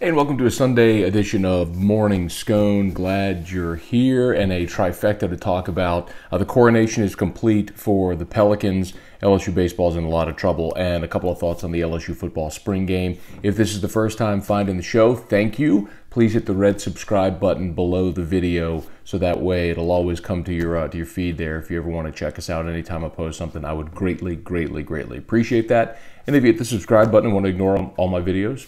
Hey, and welcome to a Sunday edition of Morning Scone. Glad you're here, and a trifecta to talk about. The coronation is complete for the Pelicans. LSU baseball is in a lot of trouble, and a couple of thoughts on the LSU football spring game. If this is the first time finding the show, thank you. Please hit the red subscribe button below the video, so that way it'll always come to your feed there. If you ever want to check us out anytime I post something, I would greatly appreciate that. And if you hit the subscribe button and want to ignore all my videos,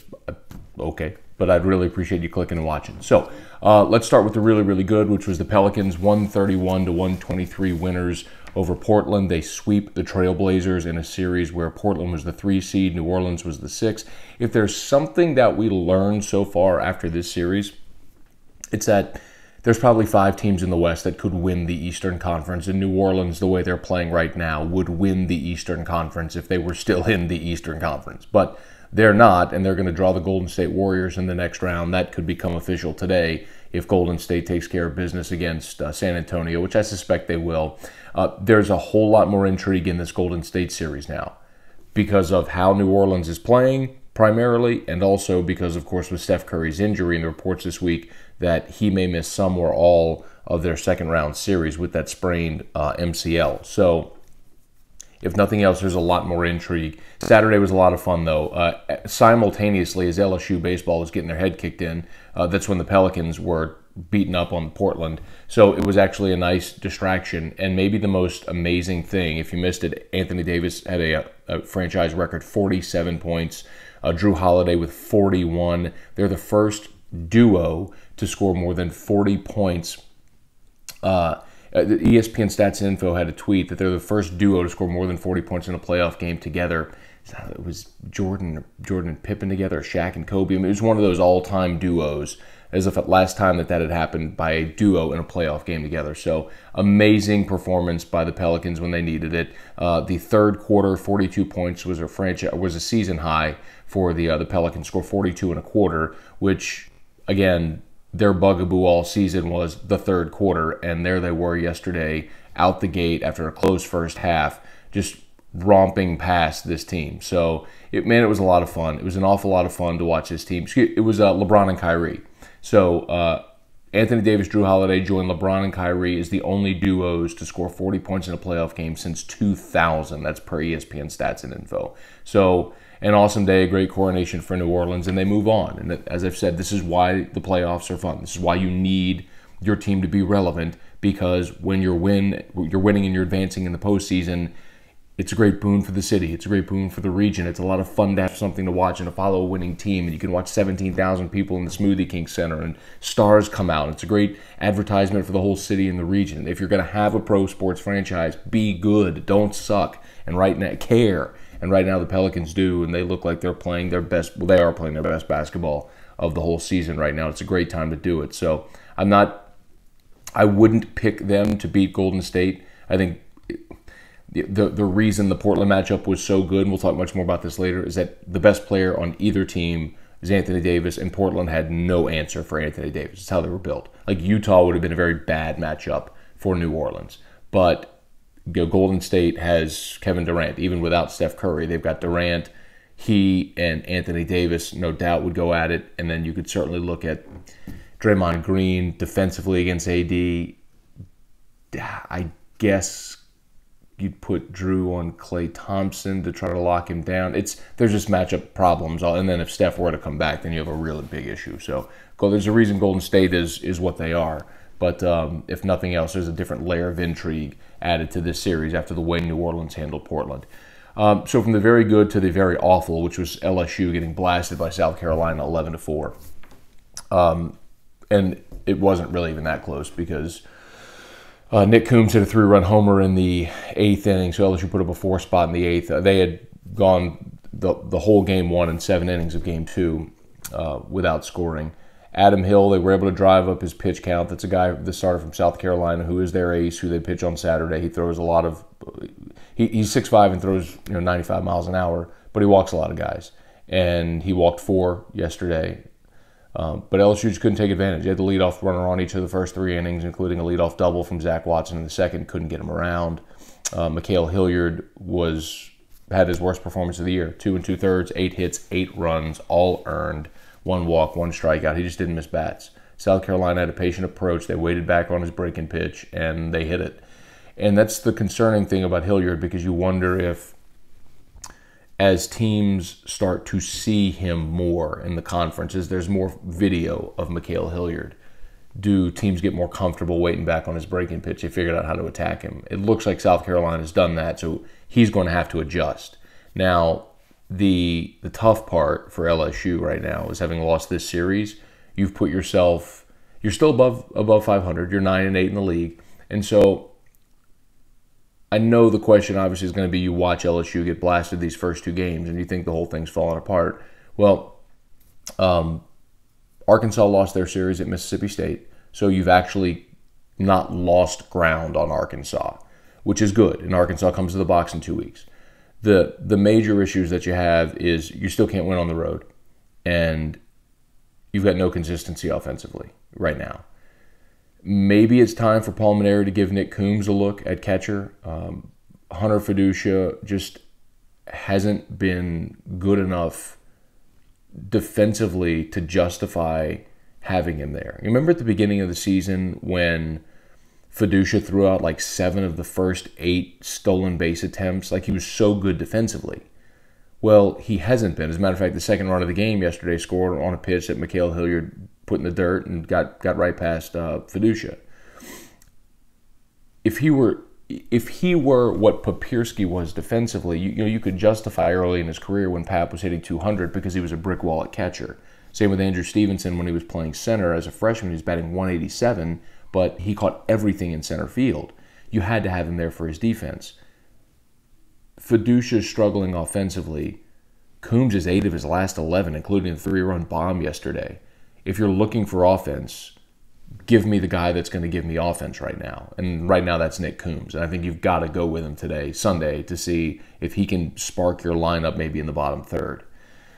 okay, but I'd really appreciate you clicking and watching. So let's start with the really good, which was the Pelicans 131-123 winners over Portland. They sweep the Trailblazers in a series where Portland was the 3 seed, New Orleans was the 6. If there's something that we learned so far after this series, it's that there's probably 5 teams in the West that could win the Eastern Conference, and New Orleans, the way they're playing right now, would win the Eastern Conference if they were still in the Eastern Conference. But they're not, and they're going to draw the Golden State Warriors in the next round. That could become official today if Golden State takes care of business against San Antonio, which I suspect they will. There's a whole lot more intrigue in this Golden State series now because of how New Orleans is playing primarily, and also because, of course, with Steph Curry's injury and the reports this week that he may miss some or all of their second-round series with that sprained MCL. So if nothing else, there's a lot more intrigue. Saturday was a lot of fun, though. Simultaneously, as LSU baseball was getting their head kicked in, that's when the Pelicans were beaten up on Portland. So it was actually a nice distraction. And maybe the most amazing thing, if you missed it, Anthony Davis had a franchise record 47 points. Drew Holiday with 41. They're the first duo to score more than 40 points. The ESPN Stats and Info had a tweet that they're the first duo to score more than 40 points in a playoff game together. It was Jordan and Pippen together, or Shaq and Kobe. I mean, it was one of those all-time duos, as if the last time that had happened by a duo in a playoff game together. So amazing performance by the Pelicans when they needed it. The third quarter, 42 points was a season high for the Pelicans. Scored 42 and a quarter, which again, their bugaboo all season was the third quarter, and there they were yesterday out the gate after a close first half, just romping past this team. So, it was a lot of fun. It was an awful lot of fun to watch this team. It was LeBron and Kyrie. So, Anthony Davis, Drew Holiday joined LeBron and Kyrie as the only duos to score 40 points in a playoff game since 2000. That's per ESPN Stats and Info. So, an awesome day, a great coronation for New Orleans, and they move on. And as I've said, this is why the playoffs are fun. This is why you need your team to be relevant, because when you're winning and you're advancing in the postseason, it's a great boon for the city. It's a great boon for the region. It's a lot of fun to have something to watch and to follow a winning team. And you can watch 17,000 people in the Smoothie King Center, and stars come out. It's a great advertisement for the whole city and the region. If you're going to have a pro sports franchise, be good. Don't suck. And right now, care. And right now the Pelicans do, and they look like they're playing their best. Well, they are playing their best basketball of the whole season right now. It's a great time to do it. So I wouldn't pick them to beat Golden State. I think the reason the Portland matchup was so good, and we'll talk much more about this later, is that the best player on either team is Anthony Davis, and Portland had no answer for Anthony Davis. It's how they were built. Like, Utah would have been a very bad matchup for New Orleans, but Golden State has Kevin Durant. Even without Steph Curry, they've got Durant. He and Anthony Davis, no doubt, would go at it. And then you could certainly look at Draymond Green defensively against AD. I guess you'd put Drew on Klay Thompson to try to lock him down. There's just matchup problems. And then if Steph were to come back, then you have a really big issue. So there's a reason Golden State is what they are. But if nothing else, there's a different layer of intrigue added to this series after the way New Orleans handled Portland. So from the very good to the very awful, which was LSU getting blasted by South Carolina 11-4. And it wasn't really even that close, because Nick Coombs hit a 3-run homer in the 8th inning, so LSU put up a 4 spot in the 8th. They had gone the whole game 1 and 7 innings of game 2 without scoring. Adam Hill, they were able to drive up his pitch count. That's a guy, the starter from South Carolina, who is their ace, who they pitch on Saturday. He throws a lot of he's 6'5" and throws 95 miles an hour, but he walks a lot of guys. And he walked 4 yesterday. But LSU just couldn't take advantage. They had the leadoff runner on each of the first 3 innings, including a leadoff double from Zach Watson in the second. Couldn't get him around. Mikal Hilliard had his worst performance of the year. 2 2/3, 8 hits, 8 runs, all earned. 1 walk, 1 strikeout. He just didn't miss bats. South Carolina had a patient approach. They waited back on his breaking pitch, and they hit it. And that's the concerning thing about Hilliard, because you wonder if, as teams start to see him more in the conferences, there's more video of Mikael Hilliard. Do teams get more comfortable waiting back on his breaking pitch? They figured out how to attack him. It looks like South Carolina's done that, so he's going to have to adjust. Now, the tough part for LSU right now is, having lost this series, you've put yourself, you're still above 500. You're 9-8 in the league. And so I know the question obviously is going to be, you watch LSU get blasted these first 2 games and you think the whole thing's falling apart. Well, Arkansas lost their series at Mississippi State, so you've actually not lost ground on Arkansas, which is good. And Arkansas comes to the box in 2 weeks. The major issues that you have is you still can't win on the road, and you've got no consistency offensively right now. Maybe it's time for Paul Mainieri to give Nick Coombs a look at catcher. Hunter Fiducia just hasn't been good enough defensively to justify having him there. You remember at the beginning of the season when Fiducia threw out like 7 of the first 8 stolen base attempts? Like, he was so good defensively. Well, he hasn't been. As a matter of fact, the second run of the game yesterday scored on a pitch that Mikael Hilliard put in the dirt and got right past Fiducia. If he were what Papierski was defensively, you could justify early in his career when Pap was hitting 200 because he was a brick wall at catcher. Same with Andrew Stevenson when he was playing center as a freshman. He was batting 187, but he caught everything in center field. You had to have him there for his defense. Fiducia's struggling offensively. Coombs is 8 of his last 11, including a 3-run bomb yesterday. If you're looking for offense, give me the guy that's going to give me offense right now. And right now that's Nick Coombs. And I think you've got to go with him today, Sunday, to see if he can spark your lineup maybe in the bottom third.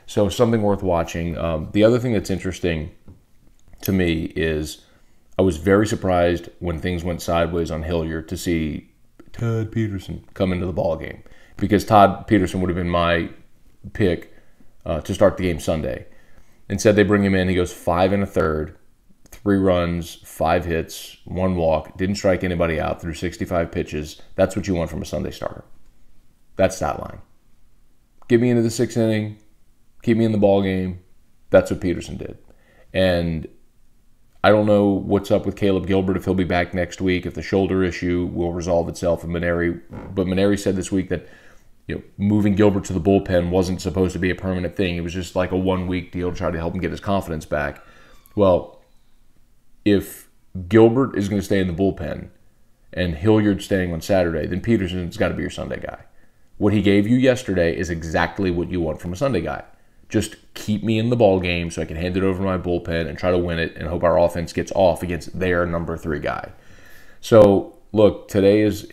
So something worth watching. The other thing that's interesting to me is I was very surprised when things went sideways on Hilliard to see Todd Peterson come into the ballgame, because Todd Peterson would have been my pick to start the game Sunday. Instead, they bring him in. He goes 5 1/3, 3 runs, 5 hits, 1 walk, didn't strike anybody out through 65 pitches. That's what you want from a Sunday starter. That's stat line. Get me into the 6th inning, keep me in the ball game. That's what Peterson did. And I don't know what's up with Caleb Gilbert, if he'll be back next week, if the shoulder issue will resolve itself. And Mainieri said this week that moving Gilbert to the bullpen wasn't supposed to be a permanent thing. It was just like a 1-week deal to try to help him get his confidence back. Well, if Gilbert is going to stay in the bullpen and Hilliard's staying on Saturday, then Peterson's got to be your Sunday guy. What he gave you yesterday is exactly what you want from a Sunday guy. Just keep me in the ball game so I can hand it over to my bullpen and try to win it and hope our offense gets off against their number 3 guy. So, look, today is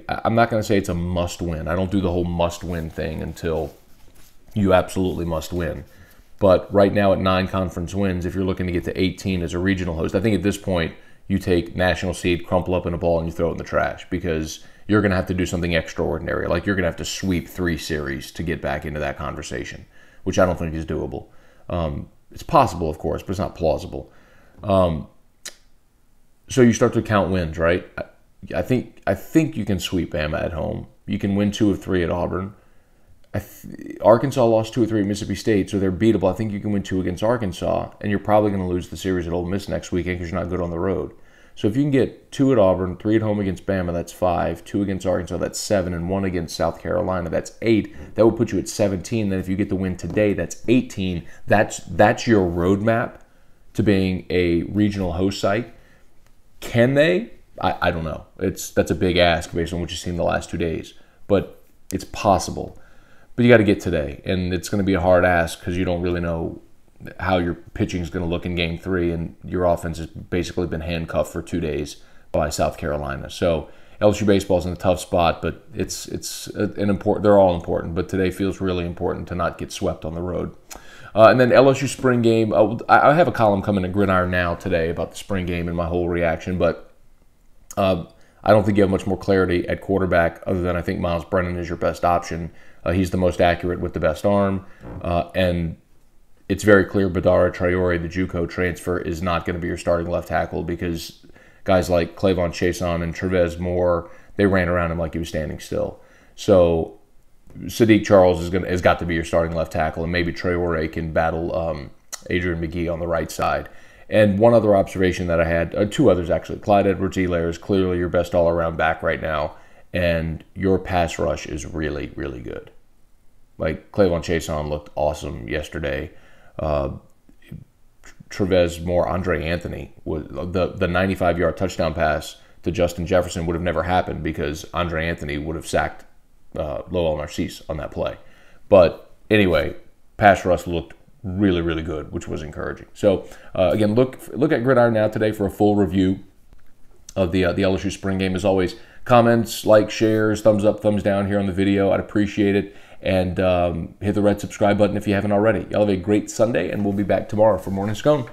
I'm not going to say it's a must-win. I don't do the whole must-win thing until you absolutely must win. But right now at 9 conference wins, if you're looking to get to 18 as a regional host, I think at this point you take national seed, crumple up in a ball, and you throw it in the trash, because you're going to have to do something extraordinary. Like, you're going to have to sweep 3 series to get back into that conversation, which I don't think is doable. It's possible, of course, but it's not plausible. So you start to count wins, right? I think you can sweep Bama at home. You can win 2 of 3 at Auburn. Arkansas lost 2 or 3 at Mississippi State, so they're beatable. I think you can win 2 against Arkansas, and you're probably going to lose the series at Ole Miss next weekend because you're not good on the road. So if you can get 2 at Auburn, 3 at home against Bama, that's 5. 2 against Arkansas, that's 7, and 1 against South Carolina, that's 8. That would put you at 17. Then if you get the win today, that's 18. That's your roadmap to being a regional host site. Can they? I don't know. That's a big ask based on what you've seen the last 2 days, but it's possible. But you got to get today, and it's going to be a hard ask because you don't really know how your pitching is going to look in Game 3, and your offense has basically been handcuffed for 2 days by South Carolina. So LSU baseball is in a tough spot, but it's an important. They're all important, but today feels really important to not get swept on the road. And then LSU Spring Game. I have a column coming to Gridiron Now today about the Spring Game and my whole reaction, but I don't think you have much more clarity at quarterback other than I think Miles Brennan is your best option. He's the most accurate with the best arm, and it's very clear Badara Traore, the JUCO transfer, is not going to be your starting left tackle because guys like Clavon Chason and Trevez Moore, they ran around him like he was standing still. So Sadiq Charles has got to be your starting left tackle, and maybe Traore can battle Adrian McGee on the right side. And one other observation that I had, two others actually. Clyde Edwards-Helaire is clearly your best all-around back right now, and your pass rush is really, really good. Like, Clavon Chason looked awesome yesterday. Trevez Moore, Andre Anthony, the 95-yard touchdown pass to Justin Jefferson would have never happened because Andre Anthony would have sacked Lowell Narcisse on that play. But anyway, pass rush looked really, really good, which was encouraging. So again, look at Gridiron Now today for a full review of the LSU Spring Game. As always, comments, likes, shares, thumbs up, thumbs down here on the video. I'd appreciate it. And hit the red subscribe button if you haven't already. Y'all have a great Sunday, and we'll be back tomorrow for Morning Scone.